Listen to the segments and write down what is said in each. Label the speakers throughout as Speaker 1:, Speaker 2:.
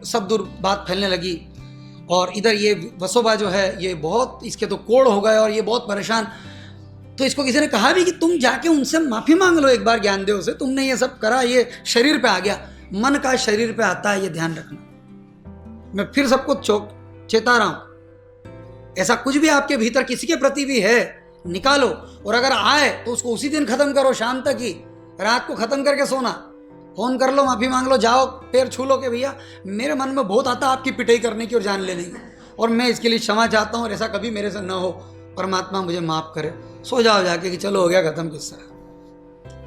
Speaker 1: सब दूर बात फैलने लगी। और इधर ये वसोबा जो है ये बहुत, इसके तो कोड़ हो गए और ये बहुत परेशान। तो इसको किसी ने कहा भी कि तुम जाके उनसे माफ़ी मांग लो एक बार ज्ञानदेव से, तुमने ये सब करा, ये शरीर पे आ गया, मन का शरीर पे आता है, ये ध्यान रखना। मैं फिर सबको चेता रहा हूँ, ऐसा कुछ भी आपके भीतर किसी के प्रति भी है निकालो, और अगर आए तो उसको उसी दिन खत्म करो, शाम तक ही, रात को खत्म करके सोना। फोन कर लो, माफ़ी मांग लो, जाओ पैर छू लो कि भैया मेरे मन में बहुत आता आपकी पिटाई करने की और जान लेने की, और मैं इसके लिए क्षमा चाहता हूँ और ऐसा कभी मेरे से न हो, परमात्मा मुझे माफ़ करे। सो जाओ जाके कि चलो हो गया खत्म किस्सा।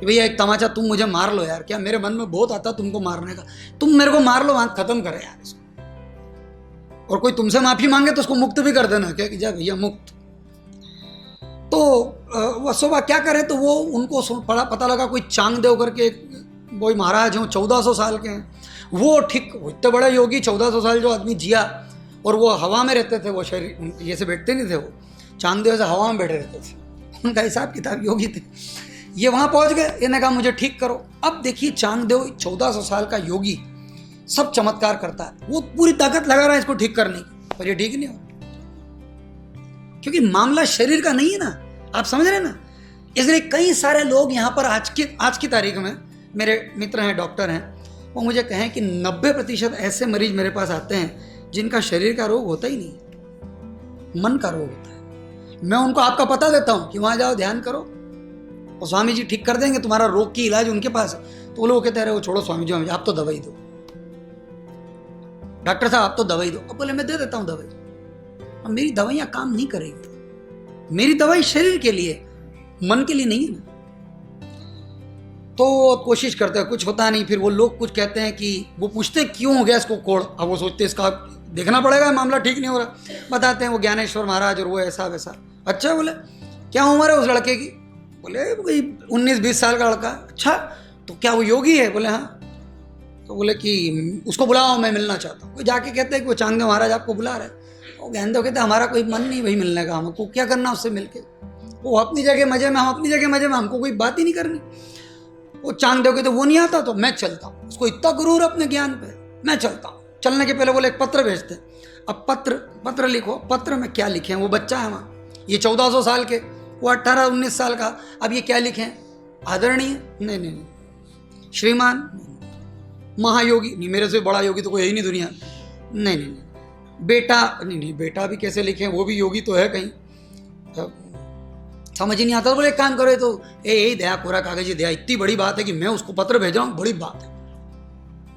Speaker 1: कि भैया एक तमाचा तुम मुझे मार लो यार, क्या मेरे मन में बहुत आता तुमको मारने का, तुम मेरे को मार लो, वहाँ खत्म करे यार इसको। और कोई तुमसे माफ़ी मांगे तो उसको मुक्त भी कर देना, क्या कि जा भैया मुक्त। तो वसोबा क्या करे, तो वो उनको पता लगा कोई चांगदेव करके कोई महाराज हो, 1400 साल के हैं वो, ठीक इतने बड़े योगी, 1400 साल जो आदमी जिया, और वो हवा में रहते थे, वो शरीर ये से बैठते नहीं थे, वो चांगदेव से हवा में बैठे रहते थे, उनका हिसाब किताब योगी थे। ये वहाँ पहुँच गए, इन्होंने कहा मुझे ठीक करो। अब देखिए चांगदेव 1400 साल का योगी, सब चमत्कार करता है, वो पूरी ताकत लगा रहा है इसको ठीक करने की, पर ये ठीक नहीं हो, क्योंकि मामला शरीर का नहीं है ना, आप समझ रहे हैं ना। इसलिए कई सारे लोग यहाँ पर आज की तारीख में, मेरे मित्र हैं डॉक्टर हैं, वो मुझे कहें कि 90% ऐसे मरीज मेरे पास आते हैं जिनका शरीर का रोग होता ही नहीं है, मन का रोग होता है। मैं उनको आपका पता देता हूँ कि वहाँ जाओ ध्यान करो और स्वामी जी ठीक कर देंगे, तुम्हारा रोग की इलाज उनके पास है। तो वो लोग कहते हैं वो छोड़ो स्वामी जी, आप तो दवाई दो, डॉक्टर साहब आप तो दवाई दो। अब बोले मैं दे देता हूँ दवाई, अब मेरी दवाइयाँ काम नहीं करेगी, मेरी दवाई शरीर के लिए, मन के लिए नहीं है ना। तो कोशिश करते हैं, कुछ होता नहीं। फिर वो लोग कुछ कहते हैं कि वो पूछते हैं क्यों हो गया इसको कोड़, अब वो सोचते हैं इसका देखना पड़ेगा, मामला ठीक नहीं हो रहा। बताते हैं वो ज्ञानेश्वर महाराज और वो ऐसा वैसा। अच्छा बोले क्या उम्र है उस लड़के की? बोले कोई 19-20 साल का लड़का। अच्छा तो क्या वो योगी है? बोले हाँ। तो बोले कि उसको बुलाओ, मैं मिलना चाहता हूँ। जाके कहते हैं कि वो चांगदेव महाराज आपको बुला रहे हैं। वो ज्ञानदेव कहते हैं हमारा कोई मन नहीं भाई मिलने का, हमको क्या करना उससे मिलके, वो अपनी जगह मजे में, हम अपनी जगह मजे में, हमको कोई बात ही नहीं करनी। वो चांगदेव कहते वो नहीं आता तो मैं चलता हूँ, उसको इतना गुरूर अपने ज्ञान पे, मैं चलता हूँ। चलने के पहले बोले एक पत्र भेजते हैं। अब पत्र लिखो, पत्र में क्या लिखे हैं? वो बच्चा है वहाँ, ये 1400 साल के, वो 18-19 साल का। अब ये क्या लिखे हैं? आदरणीय नहीं, श्रीमान महायोगी नहीं, मेरे से बड़ा योगी तो कोई है ही नहीं दुनिया, नहीं, बेटा नहीं, बेटा भी कैसे लिखे हैं, वो भी योगी तो है कहीं, तो समझ ही नहीं आता। बोले एक काम करो, तो यही दया कोरा कागज दया, इतनी बड़ी बात है कि मैं उसको पत्र भेज रहा हूँ, बड़ी बात है।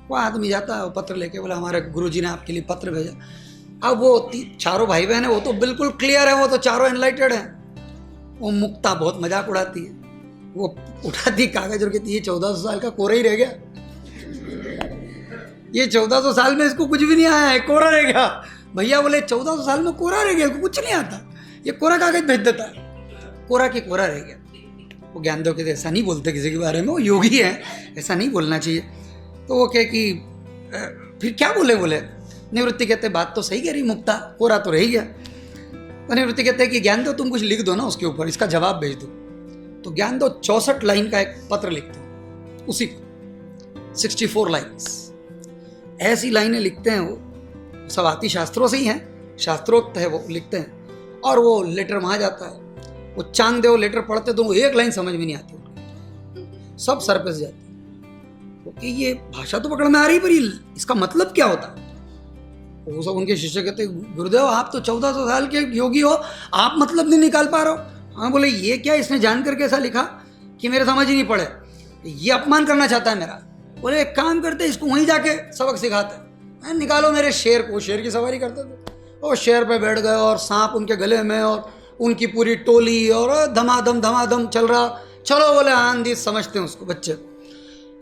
Speaker 1: वो आदमी जाता है, वो पत्र लेके, बोला हमारे गुरुजी ने आपके लिए पत्र भेजा। अब वो चारों भाई बहन है, वो तो बिल्कुल क्लियर है, वो तो चारों एनलाइटेड है। वो मुक्ता बहुत मजाक उड़ाती है, वो उठाती कागज और कहती है 1400 साल का कोरा ही रह गया, ये 1400 साल में इसको कुछ भी नहीं आया है, कोरा रह गया। भैया बोले 1400 साल में कोरा रह गया, इसको कुछ नहीं आता, ये कोरा कागज भेज देता है, कोरा के कोरा रह गया। वो ज्ञानदेव कहते ऐसा नहीं बोलते किसी के बारे में, वो योगी है, ऐसा नहीं बोलना चाहिए। तो वो कहे कि फिर क्या बोले निवृत्ति कहते बात तो सही कह रही मुक्ता, कोरा तो रह गया। तो निवृत्ति कहते हैं कि ज्ञानदेव तुम कुछ लिख दो ना उसके ऊपर, इसका जवाब भेज दो। तो ज्ञानदेव 64 लाइन का एक पत्र लिखते हैं, उसी 64 लाइन्स, ऐसी लाइनें लिखते हैं। वो सब आती शास्त्रों से ही हैं, शास्त्रोक्त है, वो लिखते हैं। और वो लेटर वहाँ जाता है, वो चांगदेव लेटर पढ़ते तो वो एक लाइन समझ में नहीं आती उनको, सब सर पे से जाती, क्योंकि ये भाषा तो पकड़ में आ रही पर इसका मतलब क्या होता है। वो सब उनके शिष्य कहते गुरुदेव आप तो 1400 साल के योगी हो, आप मतलब नहीं निकाल पा रहे हो। हाँ बोले ये क्या इसने जानकर के ऐसा लिखा कि मेरे समझ ही नहीं पड़े, ये अपमान करना चाहता है मेरा। बोले एक काम करते इसको वहीं जाके सबक सिखाते हैं, निकालो मेरे शेर को। शेर की सवारी करते थे, और शेर पे बैठ गए और सांप उनके गले में और उनकी पूरी टोली, और धमाधम चल रहा। चलो बोले आंधी समझते हैं उसको बच्चे।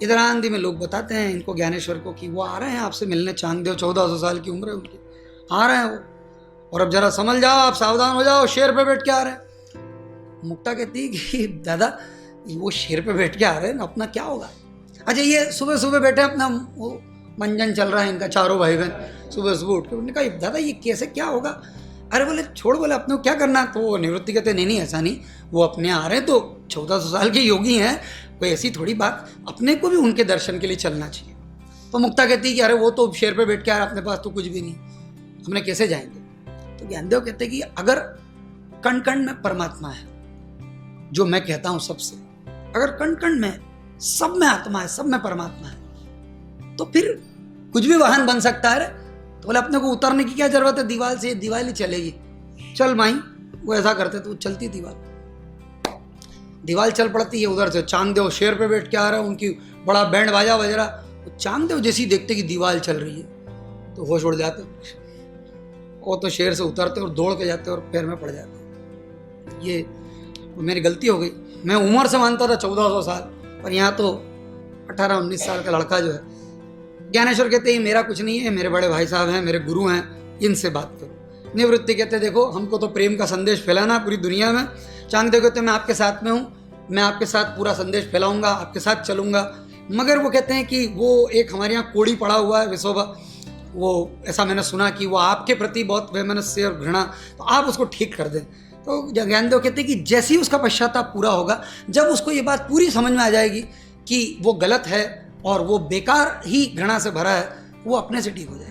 Speaker 1: इधर आंधी में लोग बताते हैं इनको ज्ञानेश्वर को कि वो आ रहे हैं आपसे मिलने, चांगदेव 1400 साल की उम्र है उनकी, आ रहे हैं वो, और अब जरा समझ जाओ, आप सावधान हो जाओ, शेर पे बैठ के आ रहे हैं। मुक्ता कहती कि दादा वो शेर पे बैठ के आ रहे हैं, अपना क्या होगा? अच्छा ये सुबह सुबह बैठे अपना वो मंजन चल रहा है इनका, चारों भाई बहन सुबह सुबह उठ के। उन्होंने कहा दादा ये कैसे क्या होगा? अरे बोले छोड़, बोले अपने को क्या करना। तो वो निवृत्ति कहते नहीं ऐसा नहीं, वो अपने आ रहे तो 1400 साल के योगी हैं, कोई ऐसी थोड़ी बात, अपने को भी उनके दर्शन के लिए चलना चाहिए। तो मुक्ता कहती है कि अरे वो तो शेर पे बैठ के आया, अपने पास तो कुछ भी नहीं, हमने कैसे जाएंगे। तो ज्ञानदेव कहते हैं कि अगर कण कण में परमात्मा है, जो मैं कहता हूं सबसे, अगर कण कण में सब में आत्मा है, सब में परमात्मा है, तो फिर कुछ भी वाहन बन सकता है। तो बोले अपने को उतरने की क्या जरूरत है दीवार से, दीवार ही चलेगी, चल माई। वो ऐसा करते तो चलती दीवार चल पड़ती है। उधर से चांगदेव शेर पे बैठ के आ रहा है, उनकी बड़ा बैंड बाजा बज रहा। तो चांगदेव जैसी देखते कि दीवार चल रही है तो होश उड़ जाते, वो तो शेर से उतरते और दौड़ के जाते और पैर में पड़ जाते। ये मेरी गलती हो गई, मैं उम्र से मानता था 1400 साल, पर यहाँ तो 18-19 साल का लड़का जो है। ज्ञानेश्वर कहते हैं मेरा कुछ नहीं है, मेरे बड़े भाई साहब हैं, मेरे गुरु हैं, इनसे बात करो। निवृत्ति कहते देखो हमको तो प्रेम का संदेश फैलाना पूरी दुनिया में। चांगदेव कहते मैं आपके साथ में हूँ, मैं आपके साथ पूरा संदेश फैलाऊंगा, आपके साथ चलूंगा। मगर वो कहते हैं कि वो एक हमारे यहाँ कोड़ी पड़ा हुआ है विशोबा, वो ऐसा मैंने सुना कि वो आपके प्रति बहुत वैमनस्य और घृणा, तो आप उसको ठीक कर दें। तो ज्ञानदेव कहते हैं कि जैसे ही उसका पश्चाताप पूरा होगा, जब उसको ये बात पूरी समझ में आ जाएगी कि वो गलत है और वो बेकार ही घृणा से भरा है, वो अपने से ठीक हो जाएगा।